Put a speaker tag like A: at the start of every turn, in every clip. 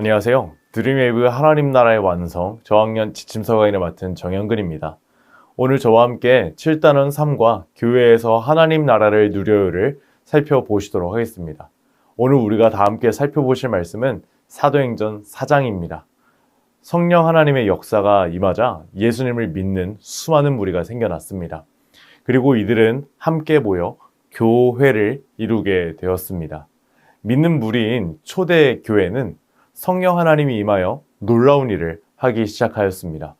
A: 안녕하세요. 드림웨이브 하나님 나라의 완성 저학년 지침서가인을 맡은 정현근입니다. 오늘 저와 함께 7단원 3과 교회에서 하나님 나라를 누려요를 살펴보시도록 하겠습니다. 오늘 우리가 다 함께 살펴보실 말씀은 사도행전 4장입니다. 성령 하나님의 역사가 임하자 예수님을 믿는 수많은 무리가 생겨났습니다. 그리고 이들은 함께 모여 교회를 이루게 되었습니다. 믿는 무리인 초대 교회는 성령 하나님이 임하여 놀라운 일을 하기 시작하였습니다.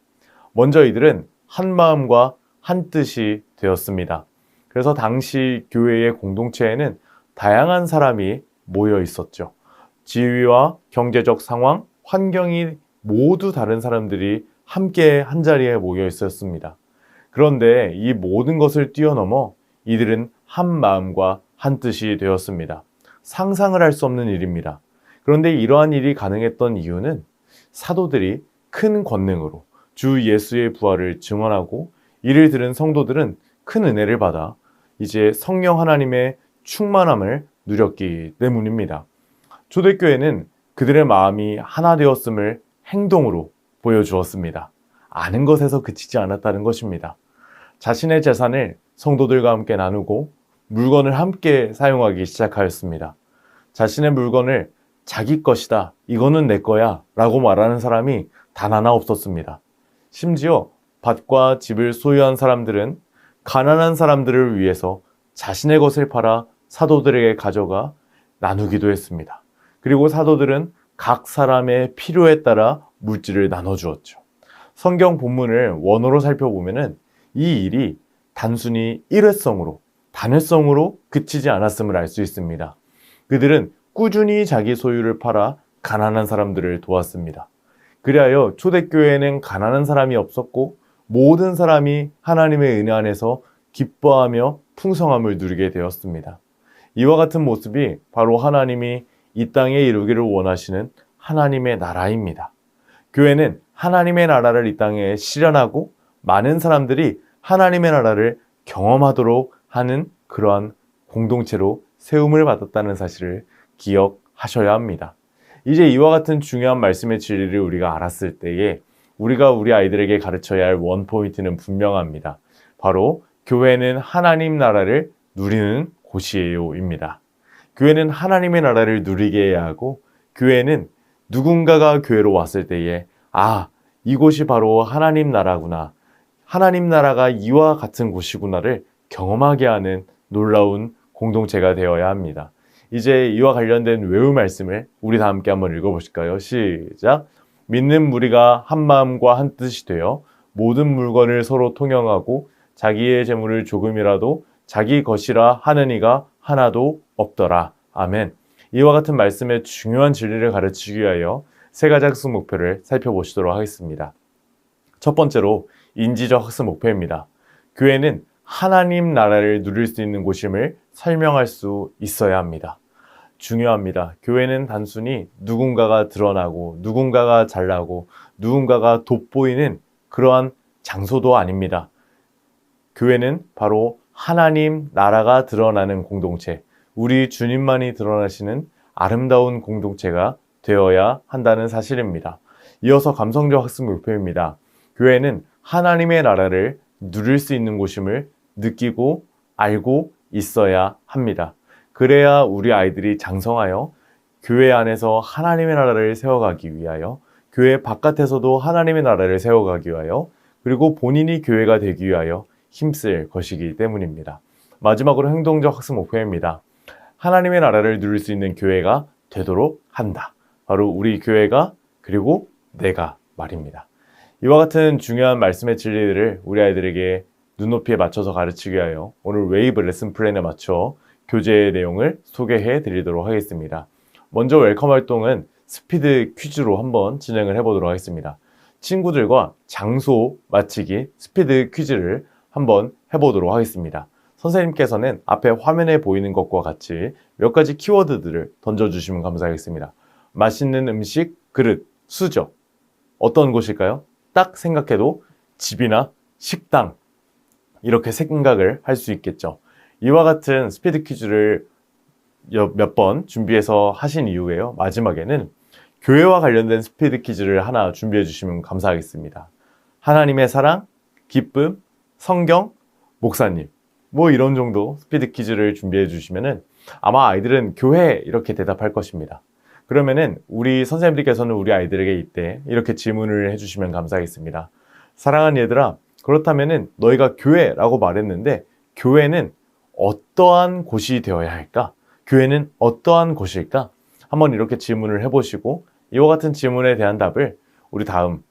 A: 먼저 이들은 한 마음과 한 뜻이 되었습니다. 그래서 당시 교회의 공동체에는 다양한 사람이 모여 있었죠. 지위와 경제적 상황, 환경이 모두 다른 사람들이 함께 한자리에 모여 있었습니다. 그런데 이 모든 것을 뛰어넘어 이들은 한 마음과 한 뜻이 되었습니다. 상상을 할 수 없는 일입니다. 그런데 이러한 일이 가능했던 이유는 사도들이 큰 권능으로 주 예수의 부활을 증언하고 이를 들은 성도들은 큰 은혜를 받아 이제 성령 하나님의 충만함을 누렸기 때문입니다. 초대교회는 그들의 마음이 하나 되었음을 행동으로 보여주었습니다. 아는 것에서 그치지 않았다는 것입니다. 자신의 재산을 성도들과 함께 나누고 물건을 함께 사용하기 시작하였습니다. 자신의 물건을 자기 것이다, 이거는 내 거야 라고 말하는 사람이 단 하나 없었습니다. 심지어 밭과 집을 소유한 사람들은 가난한 사람들을 위해서 자신의 것을 팔아 사도들에게 가져가 나누기도 했습니다. 그리고 사도들은 각 사람의 필요에 따라 물질을 나눠주었죠. 성경 본문을 원어로 살펴보면 이 일이 단순히 일회성으로, 단회성으로 그치지 않았음을 알 수 있습니다. 그들은 꾸준히 자기 소유를 팔아 가난한 사람들을 도왔습니다. 그리하여 초대교회에는 가난한 사람이 없었고 모든 사람이 하나님의 은혜 안에서 기뻐하며 풍성함을 누리게 되었습니다. 이와 같은 모습이 바로 하나님이 이 땅에 이루기를 원하시는 하나님의 나라입니다. 교회는 하나님의 나라를 이 땅에 실현하고 많은 사람들이 하나님의 나라를 경험하도록 하는 그러한 공동체로 세움을 받았다는 사실을 기억하셔야 합니다. 이제 이와 같은 중요한 말씀의 진리를 우리가 알았을 때에 우리가 우리 아이들에게 가르쳐야 할 원포인트는 분명합니다. 바로 교회는 하나님 나라를 누리는 곳이에요입니다. 교회는 하나님의 나라를 누리게 해야 하고 교회는 누군가가 교회로 왔을 때에 이곳이 바로 하나님 나라구나, 하나님 나라가 이와 같은 곳이구나를 경험하게 하는 놀라운 공동체가 되어야 합니다. 이제 이와 관련된 외울 말씀을 우리 다 함께 한번 읽어보실까요? 시작! 믿는 무리가 한 마음과 한 뜻이 되어 모든 물건을 서로 통용하고 자기의 재물을 조금이라도 자기 것이라 하는 이가 하나도 없더라. 아멘. 이와 같은 말씀의 중요한 진리를 가르치기 위하여 세 가지 학습 목표를 살펴보시도록 하겠습니다. 첫 번째로 인지적 학습 목표입니다. 교회는 하나님 나라를 누릴 수 있는 곳임을 설명할 수 있어야 합니다. 중요합니다. 교회는 단순히 누군가가 드러나고 누군가가 잘나고 누군가가 돋보이는 그러한 장소도 아닙니다. 교회는 바로 하나님 나라가 드러나는 공동체, 우리 주님만이 드러나시는 아름다운 공동체가 되어야 한다는 사실입니다. 이어서 감성적 학습 목표입니다. 교회는 하나님의 나라를 누릴 수 있는 곳임을 느끼고 알고 있어야 합니다. 그래야 우리 아이들이 장성하여 교회 안에서 하나님의 나라를 세워가기 위하여, 교회 바깥에서도 하나님의 나라를 세워가기 위하여, 그리고 본인이 교회가 되기 위하여 힘쓸 것이기 때문입니다. 마지막으로 행동적 학습 목표입니다. 하나님의 나라를 누릴 수 있는 교회가 되도록 한다. 바로 우리 교회가, 그리고 내가 말입니다. 이와 같은 중요한 말씀의 진리들을 우리 아이들에게 눈높이에 맞춰서 가르치기 위하여 오늘 웨이브 레슨 플랜에 맞춰 교재의 내용을 소개해 드리도록 하겠습니다. 먼저 웰컴 활동은 스피드 퀴즈로 한번 진행을 해보도록 하겠습니다. 친구들과 장소 맞히기 스피드 퀴즈를 한번 해보도록 하겠습니다. 선생님께서는 앞에 화면에 보이는 것과 같이 몇 가지 키워드들을 던져주시면 감사하겠습니다. 맛있는 음식, 그릇, 수저. 어떤 곳일까요? 딱 생각해도 집이나 식당, 이렇게 생각을 할 수 있겠죠. 이와 같은 스피드 퀴즈를 몇 번 준비해서 하신 이후에요. 마지막에는 교회와 관련된 스피드 퀴즈를 하나 준비해 주시면 감사하겠습니다. 하나님의 사랑, 기쁨, 성경, 목사님 뭐 이런 정도 스피드 퀴즈를 준비해 주시면은 아마 아이들은 교회 이렇게 대답할 것입니다. 그러면은 우리 선생님들께서는 우리 아이들에게 이때 이렇게 질문을 해주시면 감사하겠습니다. 사랑하는 얘들아, 그렇다면은 너희가 교회라고 말했는데 교회는 어떠한 곳이 되어야 할까? 교회는 어떠한 곳일까? 한번 이렇게 질문을 해보시고 이와 같은 질문에 대한 답을 우리 다음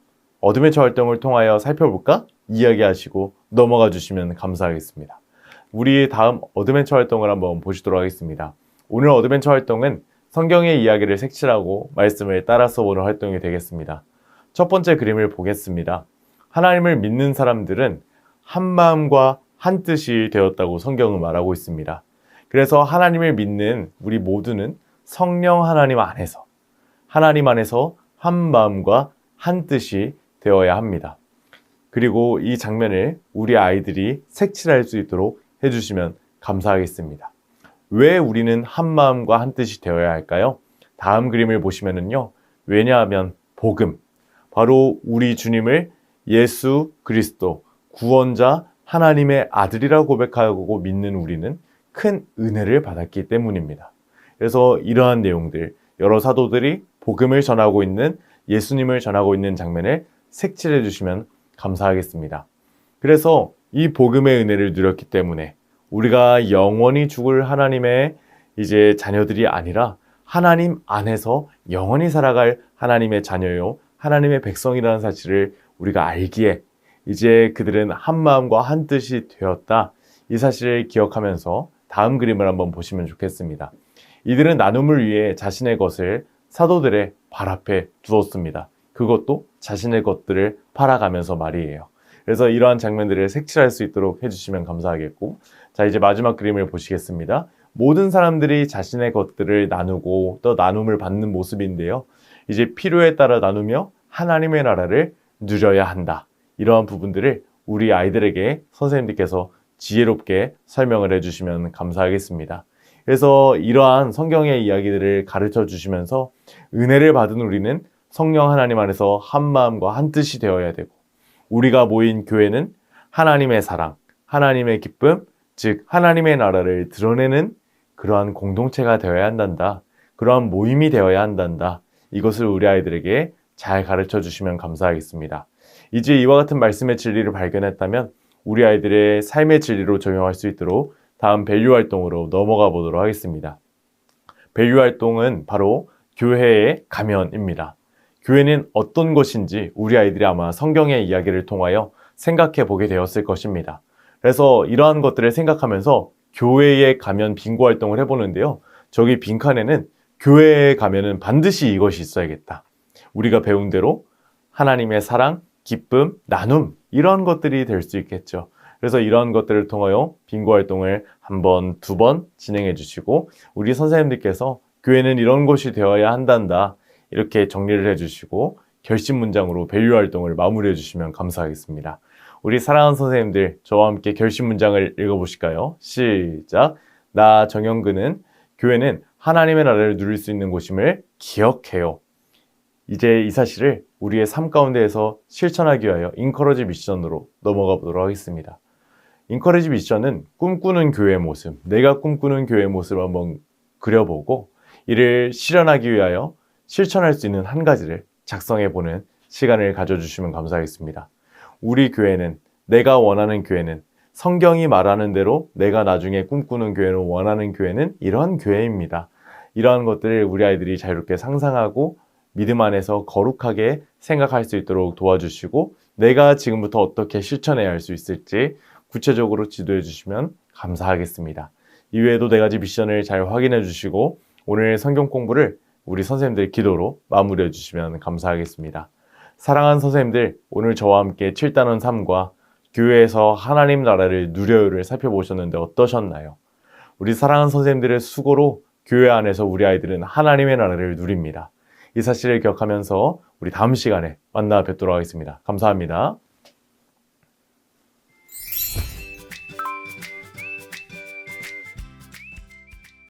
A: 어드벤처 활동을 통하여 살펴볼까? 이야기하시고 넘어가 주시면 감사하겠습니다. 우리 다음 어드벤처 활동을 한번 보시도록 하겠습니다. 오늘 어드벤처 활동은 성경의 이야기를 색칠하고 말씀을 따라 써보는 활동이 되겠습니다. 첫 번째 그림을 보겠습니다. 하나님을 믿는 사람들은 한 마음과 한 뜻이 되었다고 성경은 말하고 있습니다. 그래서 하나님을 믿는 우리 모두는 성령 하나님 안에서 한 마음과 한 뜻이 되어야 합니다. 그리고 이 장면을 우리 아이들이 색칠할 수 있도록 해주시면 감사하겠습니다. 왜 우리는 한 마음과 한 뜻이 되어야 할까요? 다음 그림을 보시면은요. 왜냐하면 복음, 바로 우리 주님을 예수 그리스도, 구원자, 하나님의 아들이라고 고백하고 믿는 우리는 큰 은혜를 받았기 때문입니다. 그래서 이러한 내용들, 여러 사도들이 복음을 전하고 있는 예수님을 전하고 있는 장면을 색칠해 주시면 감사하겠습니다. 그래서 이 복음의 은혜를 누렸기 때문에 우리가 영원히 죽을 하나님의 이제 자녀들이 아니라 하나님 안에서 영원히 살아갈 하나님의 자녀요, 하나님의 백성이라는 사실을 우리가 알기에 이제 그들은 한 마음과 한 뜻이 되었다. 이 사실을 기억하면서 다음 그림을 한번 보시면 좋겠습니다. 이들은 나눔을 위해 자신의 것을 사도들의 발 앞에 두었습니다. 그것도 자신의 것들을 팔아가면서 말이에요. 그래서 이러한 장면들을 색칠할 수 있도록 해주시면 감사하겠고, 자, 이제 마지막 그림을 보시겠습니다. 모든 사람들이 자신의 것들을 나누고 또 나눔을 받는 모습인데요. 이제 필요에 따라 나누며 하나님의 나라를 누려야 한다. 이러한 부분들을 우리 아이들에게 선생님들께서 지혜롭게 설명을 해주시면 감사하겠습니다. 그래서 이러한 성경의 이야기들을 가르쳐 주시면서 은혜를 받은 우리는 성령 하나님 안에서 한 마음과 한 뜻이 되어야 되고, 우리가 모인 교회는 하나님의 사랑, 하나님의 기쁨, 즉 하나님의 나라를 드러내는 그러한 공동체가 되어야 한단다. 그러한 모임이 되어야 한단다. 이것을 우리 아이들에게 잘 가르쳐 주시면 감사하겠습니다. 이제 이와 같은 말씀의 진리를 발견했다면 우리 아이들의 삶의 진리로 적용할 수 있도록 다음 밸류 활동으로 넘어가 보도록 하겠습니다. 밸류 활동은 바로 교회의 가면입니다. 교회는 어떤 것인지 우리 아이들이 아마 성경의 이야기를 통하여 생각해 보게 되었을 것입니다. 그래서 이러한 것들을 생각하면서 교회에 가면 빙고 활동을 해보는데요. 저기 빈칸에는 교회에 가면은 반드시 이것이 있어야겠다. 우리가 배운 대로 하나님의 사랑, 기쁨, 나눔 이러한 것들이 될 수 있겠죠. 그래서 이러한 것들을 통하여 빙고 활동을 한 번, 두 번 진행해 주시고 우리 선생님들께서 교회는 이런 곳이 되어야 한단다. 이렇게 정리를 해주시고 결심 문장으로 밸류 활동을 마무리해 주시면 감사하겠습니다. 우리 사랑하는 선생님들, 저와 함께 결심 문장을 읽어보실까요? 시작! 나 정영근은 교회는 하나님의 나라를 누릴 수 있는 곳임을 기억해요. 이제 이 사실을 우리의 삶 가운데에서 실천하기 위하여 인커러지 미션으로 넘어가 보도록 하겠습니다. 인커러지 미션은 꿈꾸는 교회의 모습, 내가 꿈꾸는 교회의 모습을 한번 그려보고 이를 실현하기 위하여 실천할 수 있는 한 가지를 작성해보는 시간을 가져주시면 감사하겠습니다. 우리 교회는, 내가 원하는 교회는, 성경이 말하는 대로 내가 나중에 꿈꾸는 교회는, 원하는 교회는 이런 교회입니다. 이러한 것들을 우리 아이들이 자유롭게 상상하고 믿음 안에서 거룩하게 생각할 수 있도록 도와주시고 내가 지금부터 어떻게 실천해야 할 수 있을지 구체적으로 지도해 주시면 감사하겠습니다. 이외에도 네 가지 미션을 잘 확인해 주시고 오늘 성경 공부를 우리 선생님들의 기도로 마무리해 주시면 감사하겠습니다. 사랑하는 선생님들, 오늘 저와 함께 7단원 3과 교회에서 하나님 나라를 누려요를 살펴보셨는데 어떠셨나요? 우리 사랑하는 선생님들의 수고로 교회 안에서 우리 아이들은 하나님의 나라를 누립니다. 이 사실을 기억하면서 우리 다음 시간에 만나 뵙도록 하겠습니다. 감사합니다.